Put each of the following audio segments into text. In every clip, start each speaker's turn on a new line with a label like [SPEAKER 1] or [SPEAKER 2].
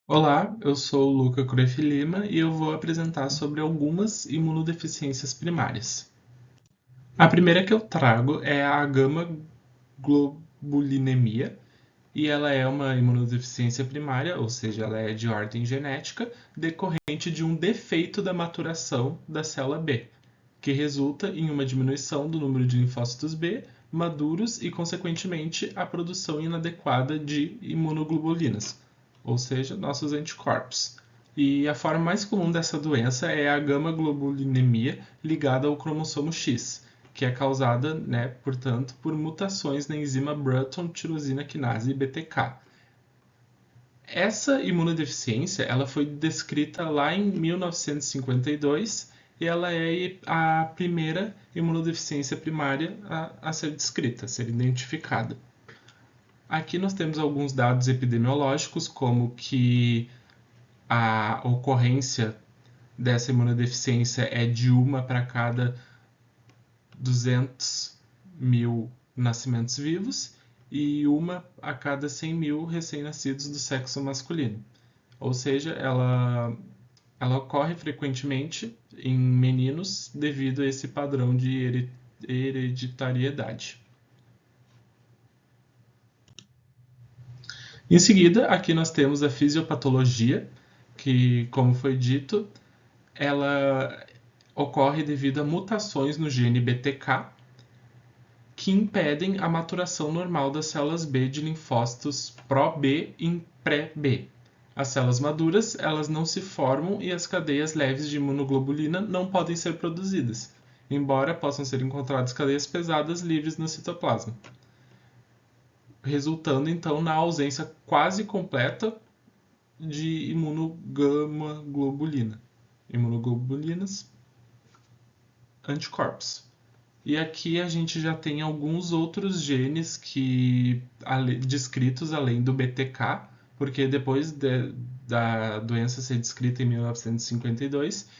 [SPEAKER 1] Olá, eu sou o Luca Cruyff Lima e eu vou apresentar sobre algumas imunodeficiências primárias. A primeira que eu trago é a gama-globulinemia, e ela é uma imunodeficiência primária, ou seja, ela é de ordem genética, decorrente de um defeito da maturação da célula B, que resulta em uma diminuição do número de linfócitos B maduros e, consequentemente, a produção inadequada de imunoglobulinas, ou seja, nossos anticorpos. E a forma mais comum dessa doença é a gama-globulinemia ligada ao cromossomo X, que é causada, portanto, por mutações na enzima Bruton tirosina quinase BTK. Essa imunodeficiência ela foi descrita lá em 1952 e ela é a primeira imunodeficiência primária a ser descrita, a ser identificada. Aqui nós temos alguns dados epidemiológicos, como que a ocorrência dessa imunodeficiência é de uma para cada 200 mil nascimentos vivos e uma a cada 100 mil recém-nascidos do sexo masculino. Ou seja, ela ocorre frequentemente em meninos devido a esse padrão de hereditariedade. Em seguida, aqui nós temos a fisiopatologia, que, como foi dito, ela ocorre devido a mutações no gene BTK que impedem a maturação normal das células B de linfócitos pró-B e pré-B. As células maduras, elas não se formam e as cadeias leves de imunoglobulina não podem ser produzidas, embora possam ser encontradas cadeias pesadas livres no citoplasma, resultando então na ausência quase completa de imunogama-globulina, imunoglobulinas, anticorpos. E aqui a gente já tem alguns outros genes que descritos além do BTK, porque da doença ser descrita em 1952,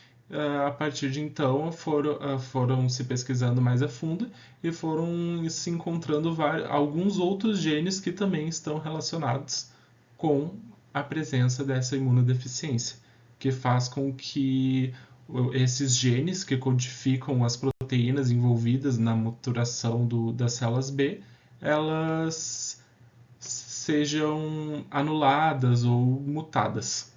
[SPEAKER 1] a partir de então foram se pesquisando mais a fundo e foram se encontrando alguns outros genes que também estão relacionados com a presença dessa imunodeficiência, que faz com que esses genes que codificam as proteínas envolvidas na maturação das células B, elas sejam anuladas ou mutadas.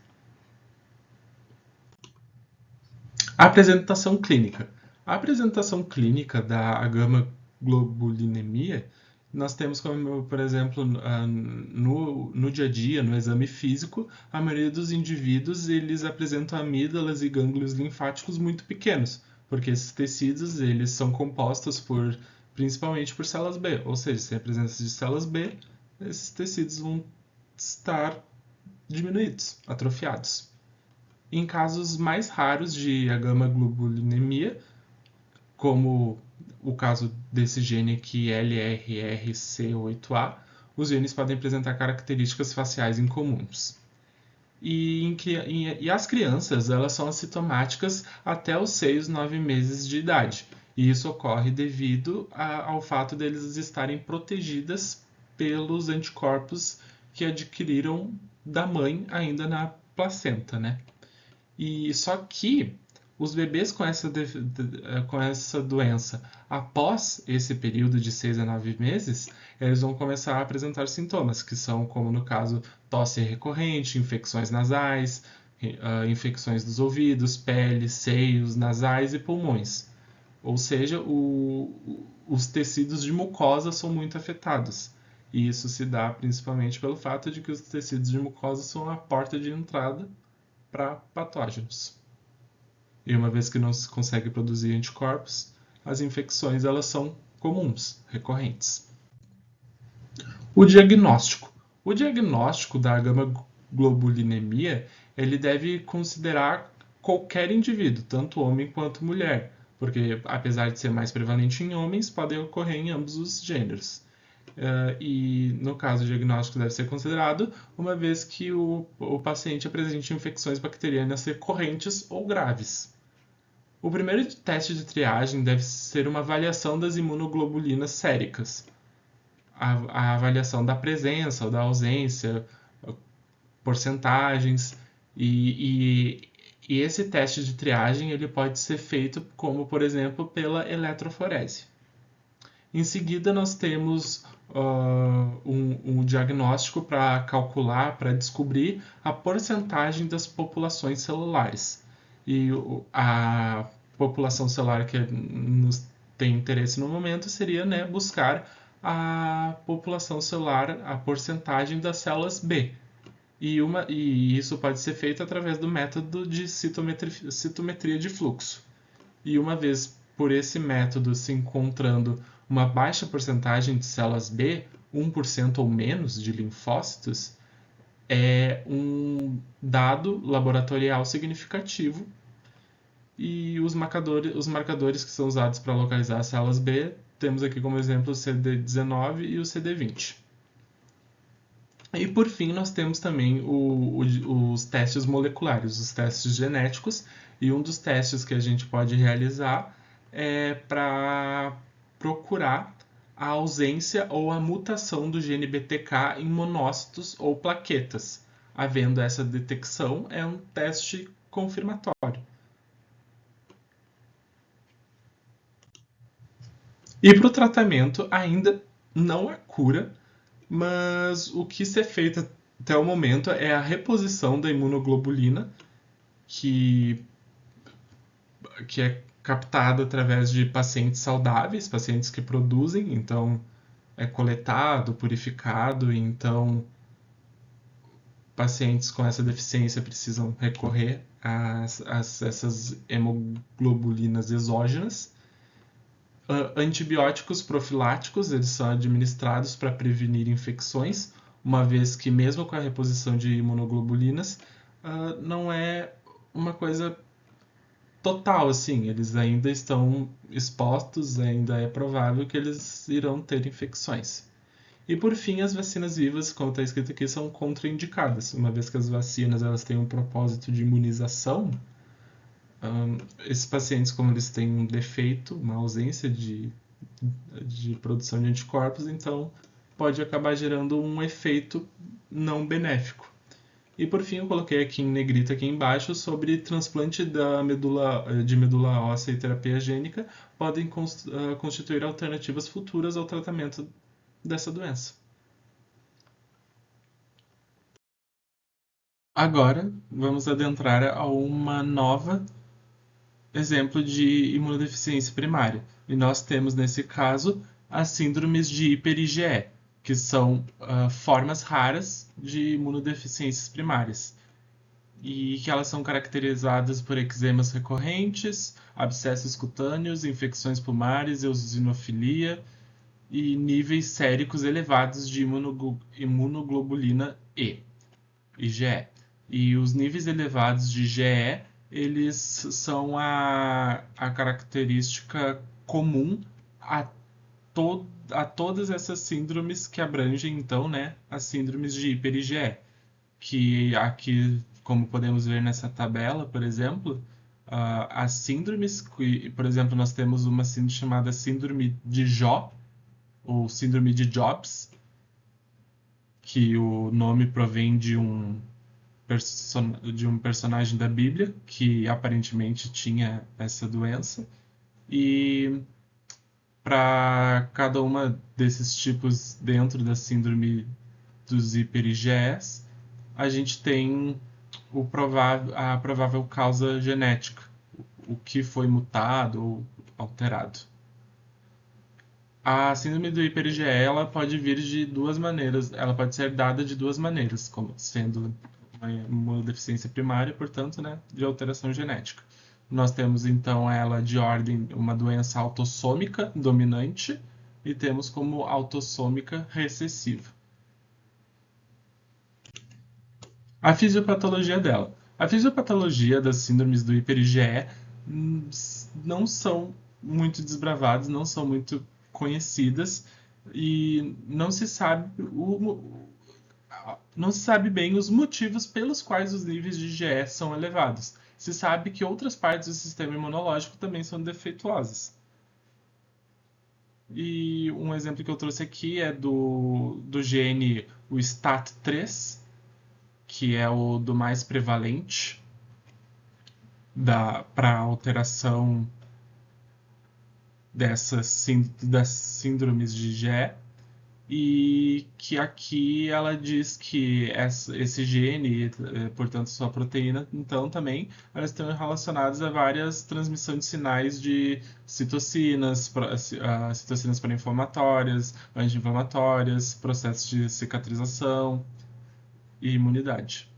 [SPEAKER 1] A apresentação clínica. A apresentação clínica da gama-globulinemia, nós temos como, por exemplo, no dia a dia, no exame físico, a maioria dos indivíduos eles apresentam amígdalas e gânglios linfáticos muito pequenos, porque esses tecidos eles são compostos principalmente por células B, ou seja, sem a presença de células B, esses tecidos vão estar diminuídos, atrofiados. Em casos mais raros de gama-globulinemia, como o caso desse gene aqui LRRC8A, os genes podem apresentar características faciais incomuns. E as crianças elas são assintomáticas até os 6, 9 meses de idade. E isso ocorre devido ao fato deles estarem protegidas pelos anticorpos que adquiriram da mãe ainda na placenta, né? E só que os bebês com essa doença, após esse período de 6 a 9 meses, eles vão começar a apresentar sintomas, que são, como no caso, tosse recorrente, infecções nasais, infecções dos ouvidos, pele, seios, nasais e pulmões. Ou seja, os tecidos de mucosa são muito afetados. E isso se dá principalmente pelo fato de que os tecidos de mucosa são a porta de entrada para patógenos. E uma vez que não se consegue produzir anticorpos, as infecções elas são comuns, recorrentes. O diagnóstico. O diagnóstico da gama-globulinemia ele deve considerar qualquer indivíduo, tanto homem quanto mulher, porque apesar de ser mais prevalente em homens, podem ocorrer em ambos os gêneros. E no caso o diagnóstico deve ser considerado uma vez que o paciente apresente infecções bacterianas recorrentes ou graves. O primeiro teste de triagem deve ser uma avaliação das imunoglobulinas séricas, a avaliação da presença ou da ausência, porcentagens, e esse teste de triagem ele pode ser feito como, por exemplo, pela eletroforese. Em seguida, nós temos um diagnóstico para calcular, para descobrir a porcentagem das populações celulares. E a população celular que nos tem interesse no momento seria, né, buscar a população celular, a porcentagem das células B. E isso pode ser feito através do método de citometria de fluxo. E uma vez por esse método se encontrando uma baixa porcentagem de células B, 1% ou menos de linfócitos, é um dado laboratorial significativo. E os marcadores que são usados para localizar as células B, temos aqui como exemplo o CD19 e o CD20. E por fim, nós temos também os testes moleculares, os testes genéticos, e um dos testes que a gente pode realizar é para procurar a ausência ou a mutação do gene BTK em monócitos ou plaquetas. Havendo essa detecção, é um teste confirmatório. E para o tratamento, ainda não há cura, mas o que se é feito até o momento é a reposição da imunoglobulina, que é captada através de pacientes saudáveis, pacientes que produzem, então é coletado, purificado, e então pacientes com essa deficiência precisam recorrer a essas hemoglobulinas exógenas. Antibióticos profiláticos, eles são administrados para prevenir infecções, uma vez que mesmo com a reposição de imunoglobulinas, não é uma coisa total, assim, eles ainda estão expostos, ainda é provável que eles irão ter infecções. E por fim, as vacinas vivas, como está escrito aqui, são contraindicadas, uma vez que as vacinas elas têm um propósito de imunização. Esses pacientes, como eles têm um defeito, uma ausência de produção de anticorpos, então pode acabar gerando um efeito não benéfico. E por fim, eu coloquei aqui em negrito aqui embaixo sobre transplante de medula óssea e terapia gênica podem constituir alternativas futuras ao tratamento dessa doença. Agora, vamos adentrar a uma nova exemplo de imunodeficiência primária. E nós temos, nesse caso, as síndromes de hiper-IgE, que são formas raras de imunodeficiências primárias. E que elas são caracterizadas por eczemas recorrentes, abscessos cutâneos, infecções pulmonares, eosinofilia e níveis séricos elevados de imunoglobulina E, IgE. E os níveis elevados de IgE, eles são a característica comum a todas essas síndromes que abrangem, então, né, as síndromes de hiper-IgE. Que aqui, como podemos ver nessa tabela, por exemplo, as síndromes, por exemplo, nós temos uma síndrome chamada síndrome de Jó, ou síndrome de Jobs, que o nome provém de um personagem da Bíblia que aparentemente tinha essa doença. E para cada uma desses tipos dentro da síndrome dos hiper-IgEs, a gente tem a provável causa genética, o que foi mutado ou alterado. A síndrome do hiper-IgE ela pode vir de duas maneiras, ela pode ser dada de duas maneiras, como sendo uma deficiência primária, portanto, né, de alteração genética. Nós temos então ela de ordem uma doença autossômica dominante e temos como autossômica recessiva. A fisiopatologia dela. A fisiopatologia das síndromes do hiper-IgE não são muito desbravadas, não são muito conhecidas e não se sabe bem os motivos pelos quais os níveis de IgE são elevados. Se sabe que outras partes do sistema imunológico também são defeituosas. E um exemplo que eu trouxe aqui é do gene o STAT3, que é o do mais prevalente para alteração das síndromes de IgE, e que aqui ela diz que esse gene, portanto sua proteína, então também elas estão relacionadas a várias transmissões de sinais de citocinas, citocinas pró-inflamatórias, anti-inflamatórias, processos de cicatrização e imunidade.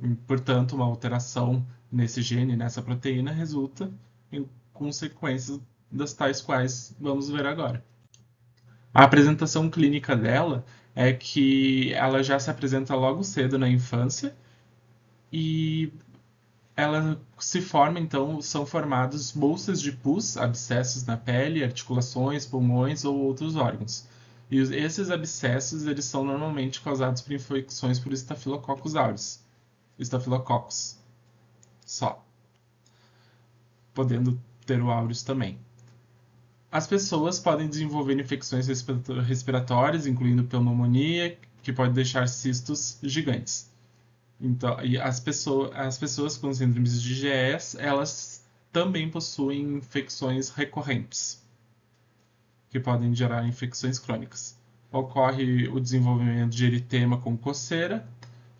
[SPEAKER 1] E, portanto, uma alteração nesse gene, nessa proteína, resulta em consequências das tais quais vamos ver agora. A apresentação clínica dela é que ela já se apresenta logo cedo na infância e ela se forma, então, são formados bolsas de pus, abscessos na pele, articulações, pulmões ou outros órgãos. E esses abscessos, eles são normalmente causados por infecções por Staphylococcus aureus. Staphylococcus. Só. Podendo ter o aureus também. As pessoas podem desenvolver infecções respiratórias, incluindo pneumonia, que pode deixar cistos gigantes. Então, e as pessoas com síndromes de IgE, elas também possuem infecções recorrentes, que podem gerar infecções crônicas. Ocorre o desenvolvimento de eritema com coceira,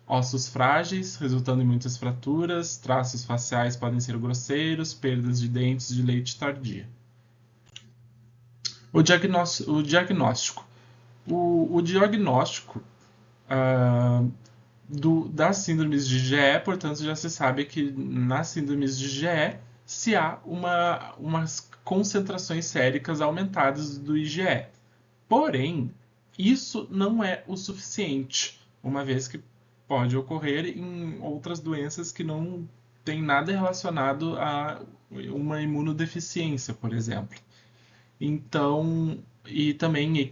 [SPEAKER 1] ossos frágeis, resultando em muitas fraturas, traços faciais podem ser grosseiros, perdas de dentes de leite tardia. O diagnóstico. O diagnóstico das síndromes de IgE, portanto, já se sabe que nas síndromes de IgE se há umas concentrações séricas aumentadas do IgE. Porém, isso não é o suficiente, uma vez que pode ocorrer em outras doenças que não têm nada relacionado a uma imunodeficiência, por exemplo. Então, e também,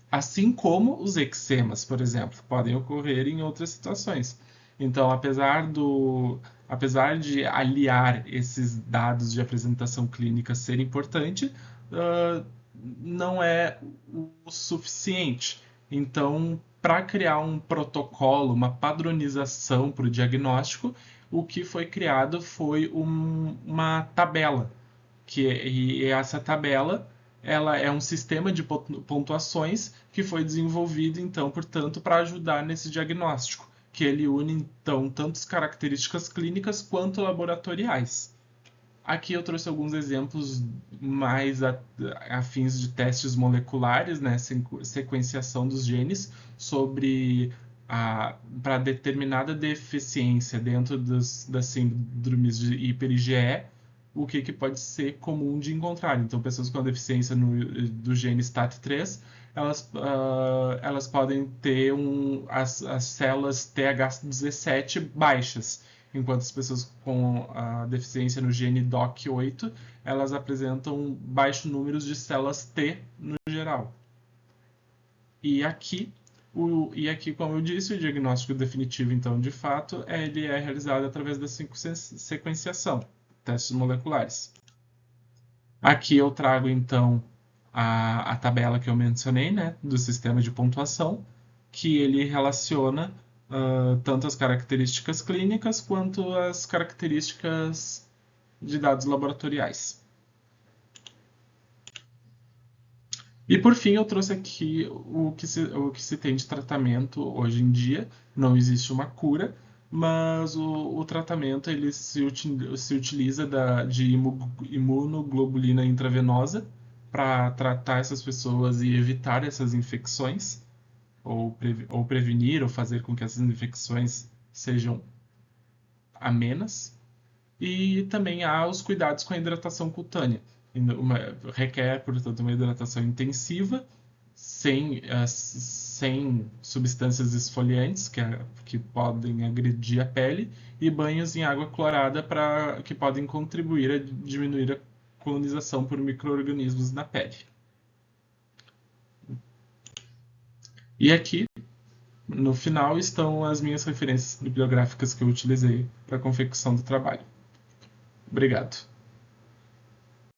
[SPEAKER 1] assim como os eczemas, por exemplo, podem ocorrer em outras situações. Então, apesar de aliar esses dados de apresentação clínica ser importante, não é o suficiente. Então, para criar um protocolo, uma padronização para o diagnóstico, o que foi criado foi uma tabela. E essa tabela, ela é um sistema de pontuações que foi desenvolvido, então, portanto, para ajudar nesse diagnóstico, que ele une, então, tanto as características clínicas quanto laboratoriais. Aqui eu trouxe alguns exemplos mais afins de testes moleculares, né, sequenciação dos genes para determinada deficiência dentro das síndromes de hiper-IgE, o que pode ser comum de encontrar. Então, pessoas com deficiência do gene STAT3, elas podem ter as células TH17 baixas, enquanto as pessoas com a deficiência no gene DOC8, elas apresentam baixo número de células T no geral. E aqui, como eu disse, o diagnóstico definitivo, então, de fato, ele é realizado através da sequenciação, testes moleculares. Aqui eu trago, então, a tabela que eu mencionei, né, do sistema de pontuação, que ele relaciona tanto as características clínicas quanto as características de dados laboratoriais. E por fim, eu trouxe aqui o que se tem de tratamento hoje em dia. Não existe uma cura, mas o tratamento ele se utiliza de imunoglobulina intravenosa para tratar essas pessoas e evitar essas infecções, ou prevenir, ou fazer com que essas infecções sejam amenas. E também há os cuidados com a hidratação cutânea. Requer, portanto, uma hidratação intensiva, sem substâncias esfoliantes que podem agredir a pele, e banhos em água clorada que podem contribuir a diminuir a colonização por micro-organismos na pele. E aqui, no final, estão as minhas referências bibliográficas que eu utilizei para a confecção do trabalho. Obrigado.